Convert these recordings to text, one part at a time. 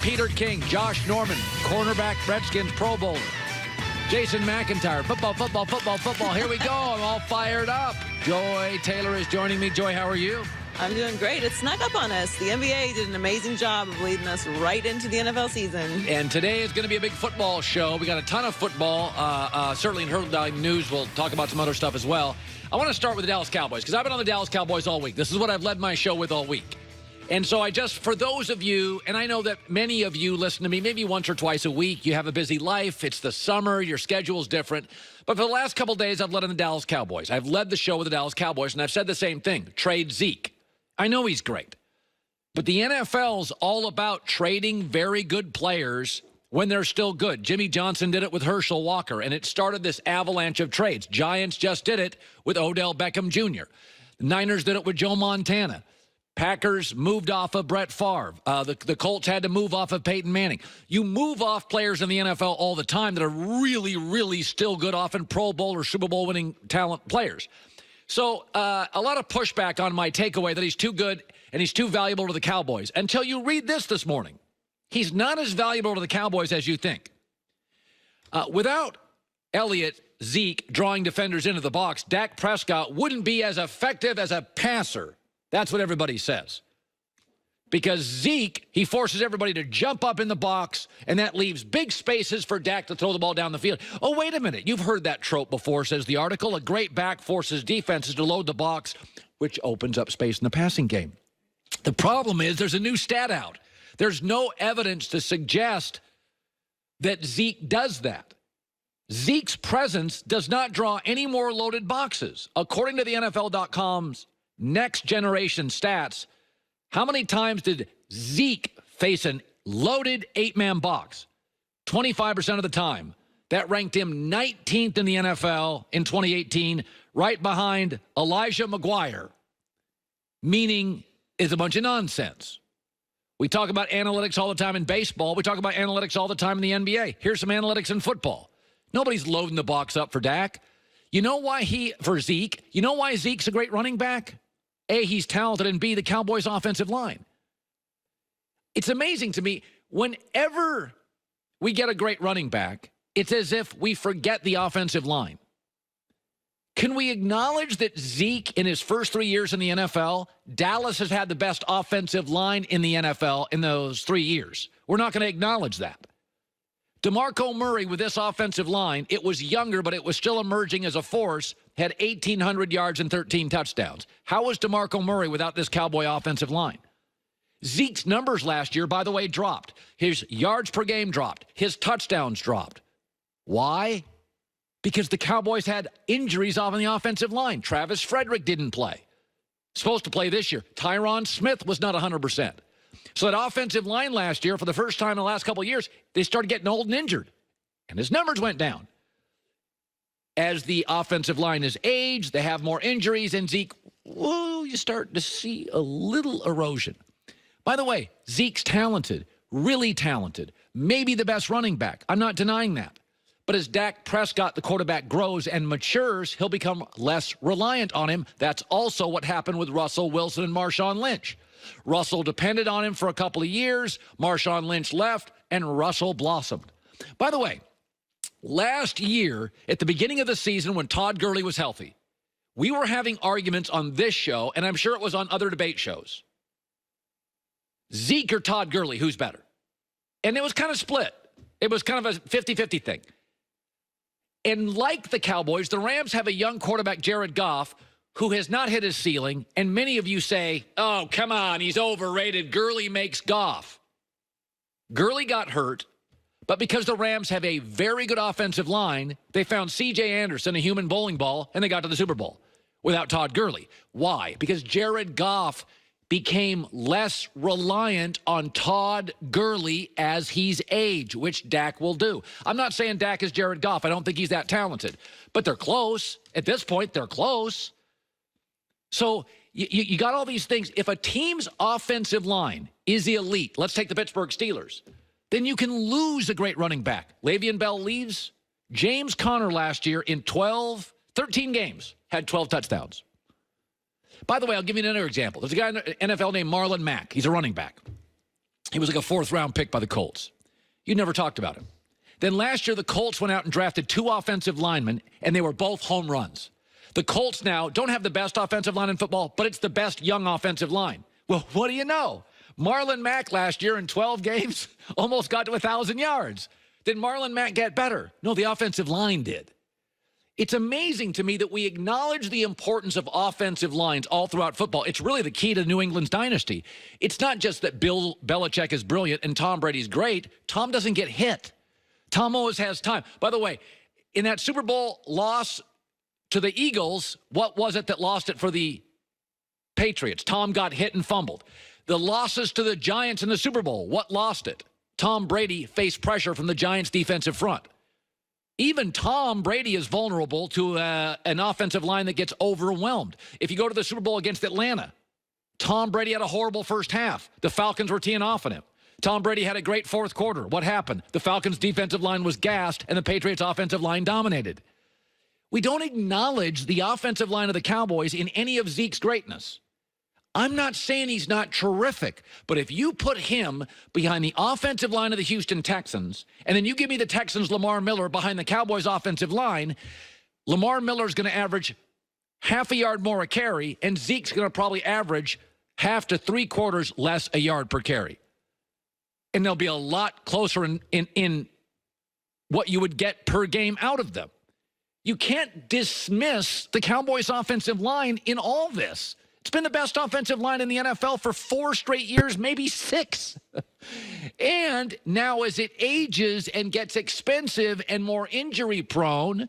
Peter King, Josh Norman, cornerback, Redskins Pro Bowler. Jason McIntyre, football. Here we go. I'm all fired up. Joy Taylor is joining me. Joy, how are you? I'm doing great. It snuck up on us. The NBA did an amazing job of leading us right into the NFL season. And today is going to be a big football show. We got a ton of football. Certainly in Hurdle News, we'll talk about some other stuff as well. I want to start with the Dallas Cowboys because I've been on the Dallas Cowboys all week. This is what I've led my show with all week. And so for those of you, and I know that many of you listen to me maybe once or twice a week. You have a busy life. It's the summer. Your schedule's different. But for the last couple of days, I've led on the Dallas Cowboys. I've led the show with the Dallas Cowboys, and I've said the same thing. Trade Zeke. I know he's great. But the NFL's all about trading very good players when they're still good. Jimmy Johnson did it with Herschel Walker, and it started this avalanche of trades. Giants just did it with Odell Beckham Jr. The Niners did it with Joe Montana. Packers moved off of Brett Favre. The Colts had to move off of Peyton Manning. You move off players in the NFL all the time that are really, really still good, often Pro Bowl or Super Bowl winning talent players. So a lot of pushback on my takeaway that he's too good and he's too valuable to the Cowboys. Until you read this morning. He's not as valuable to the Cowboys as you think. Without Elliott, Zeke drawing defenders into the box, Dak Prescott wouldn't be as effective as a passer. That's what everybody says. Because Zeke, he forces everybody to jump up in the box, and that leaves big spaces for Dak to throw the ball down the field. Oh, wait a minute. You've heard that trope before, says the article. A great back forces defenses to load the box, which opens up space in the passing game. The problem is there's a new stat out. There's no evidence to suggest that Zeke does that. Zeke's presence does not draw any more loaded boxes. According to the NFL.com's Next Generation Stats, how many times did Zeke face a loaded 8-man box? 25% of the time. That ranked him 19th in the NFL in 2018, right behind Elijah McGuire, meaning it's a bunch of nonsense. We talk about analytics all the time in baseball. We talk about analytics all the time in the NBA. Here's some analytics in football. Nobody's loading the box up for Dak. You know why Zeke? You know why Zeke's a great running back? A, he's talented, and B, the Cowboys' offensive line. It's amazing to me, whenever we get a great running back, it's as if we forget the offensive line. Can we acknowledge that Zeke, in his first 3 years in the NFL, Dallas has had the best offensive line in the NFL in those 3 years? We're not going to acknowledge that. DeMarco Murray, with this offensive line, it was younger, but it was still emerging as a force, had 1,800 yards and 13 touchdowns. How was DeMarco Murray without this Cowboy offensive line? Zeke's numbers last year, by the way, dropped. His yards per game dropped. His touchdowns dropped. Why? Because the Cowboys had injuries off on the offensive line. Travis Frederick didn't play. Supposed to play this year. Tyron Smith was not 100%. So that offensive line last year, for the first time in the last couple of years, they started getting old and injured. And his numbers went down. As the offensive line has aged, they have more injuries, and Zeke, whoa, you start to see a little erosion. By the way, Zeke's talented, really talented, maybe the best running back. I'm not denying that. But as Dak Prescott, the quarterback, grows and matures, he'll become less reliant on him. That's also what happened with Russell Wilson and Marshawn Lynch. Russell depended on him for a couple of years. Marshawn Lynch left, and Russell blossomed. By the way, last year, at the beginning of the season when Todd Gurley was healthy, we were having arguments on this show, and I'm sure it was on other debate shows. Zeke or Todd Gurley, who's better? And it was kind of split. It was kind of a 50-50 thing. And like the Cowboys, the Rams have a young quarterback, Jared Goff, who has not hit his ceiling, and many of you say, oh, come on, he's overrated. Gurley makes Goff. Gurley got hurt, but because the Rams have a very good offensive line, they found C.J. Anderson, a human bowling ball, and they got to the Super Bowl without Todd Gurley. Why? Because Jared Goff became less reliant on Todd Gurley as he's aged, which Dak will do. I'm not saying Dak is Jared Goff. I don't think he's that talented. But they're close. At this point, they're close. So you got all these things. If a team's offensive line is elite, let's take the Pittsburgh Steelers, then you can lose a great running back. Le'Veon Bell leaves. James Conner last year in 13 games had 12 touchdowns. By the way, I'll give you another example. There's a guy in the NFL named Marlon Mack. He's a running back. He was like a 4th-round pick by the Colts. You never talked about him. Then last year, the Colts went out and drafted 2 offensive linemen, and they were both home runs. The Colts now don't have the best offensive line in football, but it's the best young offensive line. Well, what do you know? Marlon Mack last year in 12 games almost got to 1,000 yards. Did Marlon Mack get better? No, the offensive line did. It's amazing to me that we acknowledge the importance of offensive lines all throughout football. It's really the key to New England's dynasty. It's not just that Bill Belichick is brilliant and Tom Brady's great. Tom doesn't get hit. Tom always has time. By the way, in that Super Bowl loss to the Eagles, what was it that lost it for the Patriots? Tom got hit and fumbled. The losses to the Giants in the Super Bowl, what lost it? Tom Brady faced pressure from the Giants' defensive front. Even Tom Brady is vulnerable to an offensive line that gets overwhelmed. If you go to the Super Bowl against Atlanta, Tom Brady had a horrible first half. The Falcons were teeing off on him. Tom Brady had a great 4th quarter. What happened? The Falcons' defensive line was gassed, and the Patriots' offensive line dominated. We don't acknowledge the offensive line of the Cowboys in any of Zeke's greatness. I'm not saying he's not terrific, but if you put him behind the offensive line of the Houston Texans, and then you give me the Texans' Lamar Miller behind the Cowboys' offensive line, Lamar Miller's going to average half a yard more a carry, and Zeke's going to probably average half to 3/4 less a yard per carry. And they'll be a lot closer in what you would get per game out of them. You can't dismiss the Cowboys' offensive line in all this. It's been the best offensive line in the NFL for 4 straight years, maybe 6. And now as it ages and gets expensive and more injury prone,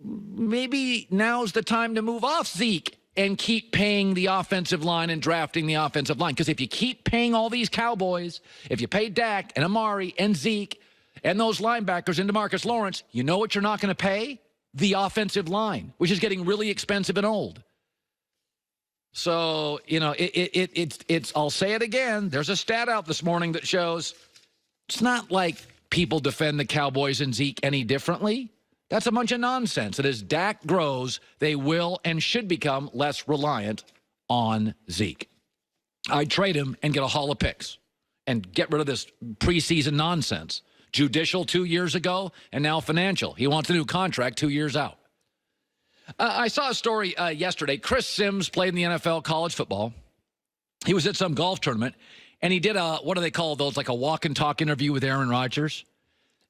maybe now's the time to move off Zeke and keep paying the offensive line and drafting the offensive line. Because if you keep paying all these Cowboys, if you pay Dak and Amari and Zeke and those linebackers and DeMarcus Lawrence, you know what you're not going to pay? The offensive line, which is getting really expensive and old. So, you know, it's I'll say it again. There's a stat out this morning that shows it's not like people defend the Cowboys and Zeke any differently. That's a bunch of nonsense. And as Dak grows, they will and should become less reliant on Zeke. I'd trade him and get a haul of picks and get rid of this preseason nonsense. Judicial 2 years ago and now financial. He wants a new contract 2 years out. I saw a story yesterday. Chris Sims played in the NFL college football. He was at some golf tournament, and he did a, what do they call those, like a walk and talk interview with Aaron Rodgers.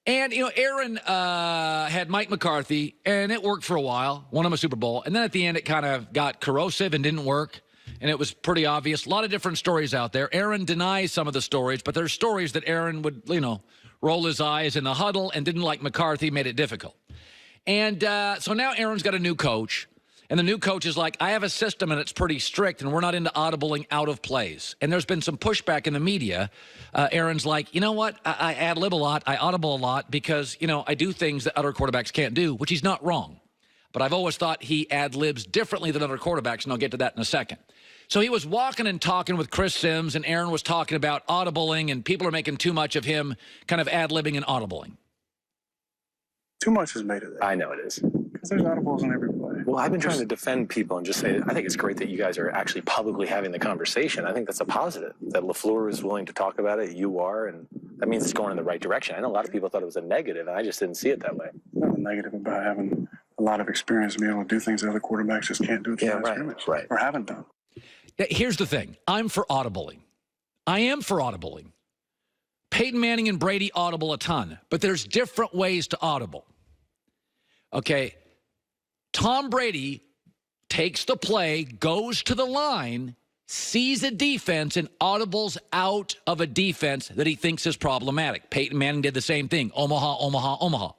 And, you know, Aaron had Mike McCarthy, and it worked for a while, won him a Super Bowl. And then at the end, it kind of got corrosive and didn't work, and it was pretty obvious. A lot of different stories out there. Aaron denies some of the stories, but there's stories that Aaron would, you know, roll his eyes in the huddle and didn't like McCarthy, made it difficult. And so now Aaron's got a new coach, and the new coach is like, I have a system, and it's pretty strict, and we're not into audibling out of plays. And there's been some pushback in the media. Aaron's like, you know what? I ad-lib a lot. I audible a lot because, you know, I do things that other quarterbacks can't do, which he's not wrong. But I've always thought he ad-libs differently than other quarterbacks, and I'll get to that in a second. So he was walking and talking with Chris Sims, and Aaron was talking about audibling, and people are making too much of him kind of ad-libbing and audibling. Too much is made of that. I know it is. Because there's audibles in every play. Well, I've been trying to defend people and just say, I think it's great that you guys are actually publicly having the conversation. I think that's a positive, that LaFleur is willing to talk about it, you are, and that means it's going in the right direction. I know a lot of people thought it was a negative, and I just didn't see it that way. Nothing negative about having a lot of experience and being able to do things that other quarterbacks just can't do at the line of scrimmage. Right. Or haven't done. Here's the thing. I'm for audibling. I am for audibling. Peyton Manning and Brady audible a ton, but there's different ways to audible. Okay, Tom Brady takes the play, goes to the line, sees a defense, and audibles out of a defense that he thinks is problematic. Peyton Manning did the same thing. Omaha, Omaha, Omaha.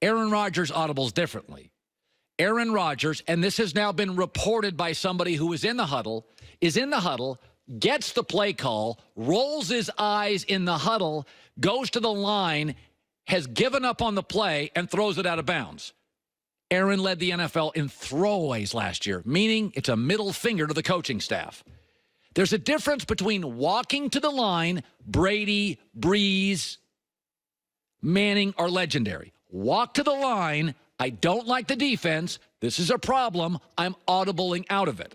Aaron Rodgers audibles differently. Aaron Rodgers, and this has now been reported by somebody who is in the huddle, gets the play call, rolls his eyes in the huddle, goes to the line, has given up on the play, and throws it out of bounds. Aaron led the NFL in throwaways last year, meaning it's a middle finger to the coaching staff. There's a difference between walking to the line, Brady, Breeze, Manning are legendary. Walk to the line, I don't like the defense, this is a problem, I'm audibling out of it.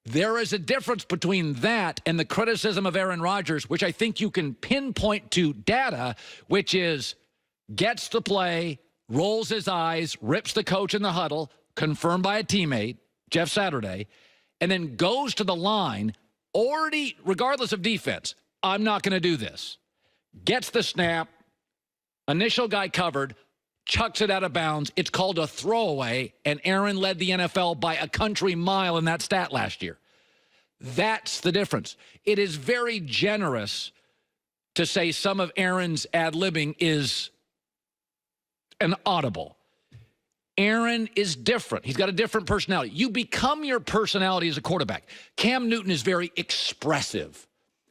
There is a difference between that and the criticism of Aaron Rodgers, which I think you can pinpoint to data, which is gets the play, rolls his eyes, rips the coach in the huddle, confirmed by a teammate, Jeff Saturday, and then goes to the line, already, regardless of defense, I'm not going to do this. Gets the snap, initial guy covered, chucks it out of bounds. It's called a throwaway, and Aaron led the NFL by a country mile in that stat last year. That's the difference. It is very generous to say some of Aaron's ad-libbing is an audible. Aaron is different. He's got a different personality. You become your personality as a quarterback. Cam Newton is very expressive.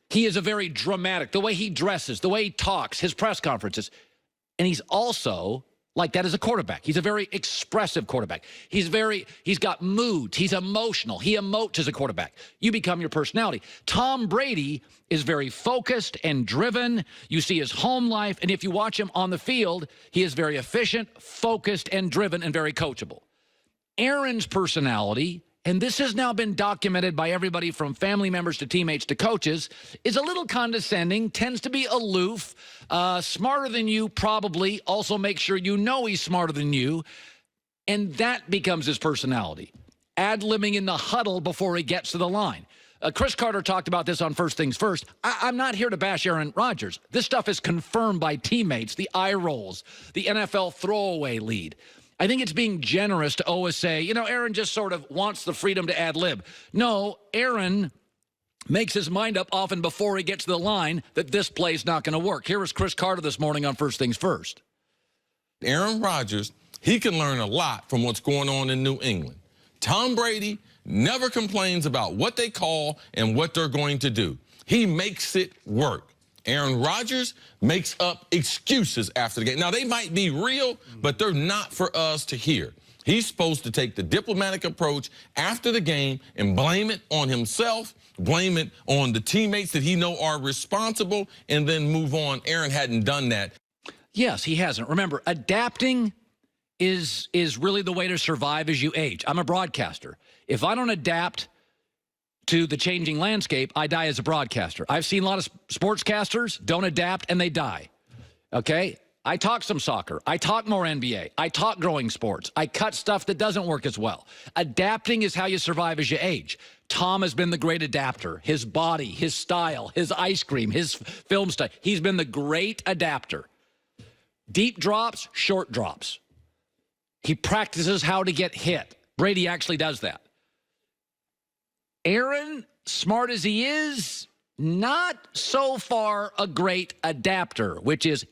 He is a very dramatic, the way he dresses, the way he talks, his press conferences. And he's also like that as a quarterback. He's a very expressive quarterback. He's got moods. He's emotional. He emotes as a quarterback. You become your personality. Tom Brady is very focused and driven. You see his home life. And if you watch him on the field, he is very efficient, focused, and driven, and very coachable. Aaron's personality, and this has now been documented by everybody from family members to teammates to coaches, is a little condescending, tends to be aloof, smarter than you probably, also make sure you know he's smarter than you, and that becomes his personality. Ad-libbing in the huddle before he gets to the line. Chris Carter talked about this on First Things First. I'm not here to bash Aaron Rodgers. This stuff is confirmed by teammates, the eye rolls, the NFL throwaway lead. I think it's being generous to always say, you know, Aaron just sort of wants the freedom to ad-lib. No, Aaron makes his mind up often before he gets to the line that this play's not going to work. Here was Chris Carter this morning on First Things First. Aaron Rodgers, he can learn a lot from what's going on in New England. Tom Brady never complains about what they call and what they're going to do. He makes it work. Aaron Rodgers makes up excuses after the game. Now, they might be real, but they're not for us to hear. He's supposed to take the diplomatic approach after the game and blame it on himself, blame it on the teammates that he know are responsible, and then move on. Aaron hadn't done that. Yes, he hasn't. Remember, adapting is really the way to survive as you age. I'm a broadcaster. If I don't adapt to the changing landscape, I die as a broadcaster. I've seen a lot of sportscasters don't adapt and they die. Okay? I talk some soccer. I talk more NBA. I talk growing sports. I cut stuff that doesn't work as well. Adapting is how you survive as you age. Tom has been the great adapter. His body, his style, his ice cream, his film style. He's been the great adapter. Deep drops, short drops. He practices how to get hit. Brady actually does that. Aaron, smart as he is, not so far a great adapter, which is,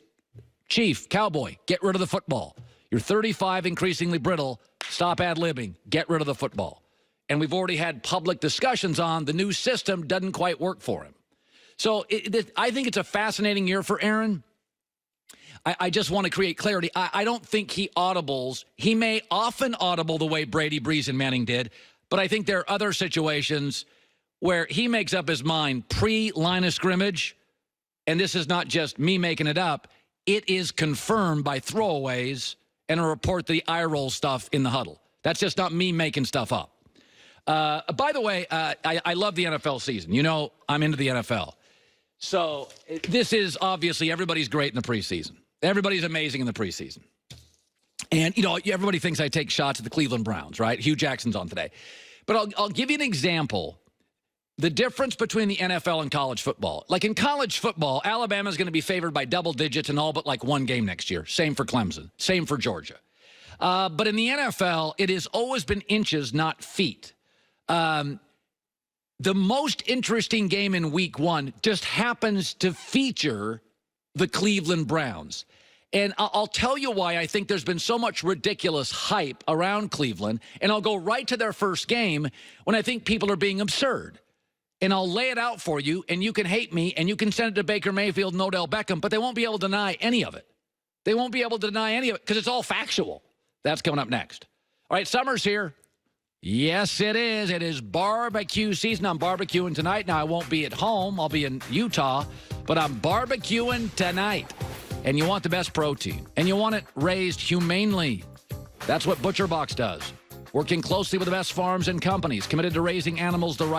Chief, Cowboy, get rid of the football. You're 35, increasingly brittle. Stop ad-libbing. Get rid of the football. And we've already had public discussions on the new system doesn't quite work for him. So I think it's a fascinating year for Aaron. I just want to create clarity. I don't think he audibles. He may often audible the way Brady, Breeze, and Manning did, but I think there are other situations where he makes up his mind pre-line of scrimmage, and this is not just me making it up. It is confirmed by throwaways and a report the eye roll stuff in the huddle. That's just not me making stuff up. By the way, I love the NFL season. You know, I'm into the NFL. So this is obviously everybody's great in the preseason. Everybody's amazing in the preseason. And, you know, everybody thinks I take shots at the Cleveland Browns, right? Hugh Jackson's on today. But I'll give you an example. The difference between the NFL and college football. Like in college football, Alabama's going to be favored by double digits in all but like one game next year. Same for Clemson. Same for Georgia. But in the NFL, it has always been inches, not feet. The most interesting game in week one just happens to feature the Cleveland Browns. And I'll tell you why I think there's been so much ridiculous hype around Cleveland. And I'll go right to their first game when I think people are being absurd. And I'll lay it out for you, and you can hate me, and you can send it to Baker Mayfield and Odell Beckham, but they won't be able to deny any of it. They won't be able to deny any of it because it's all factual. That's coming up next. All right, summer's here. Yes, it is. It is barbecue season. I'm barbecuing tonight. Now, I won't be at home. I'll be in Utah, but I'm barbecuing tonight. And you want the best protein, and you want it raised humanely. That's what ButcherBox does. working closely with the best farms and companies committed to raising animals the right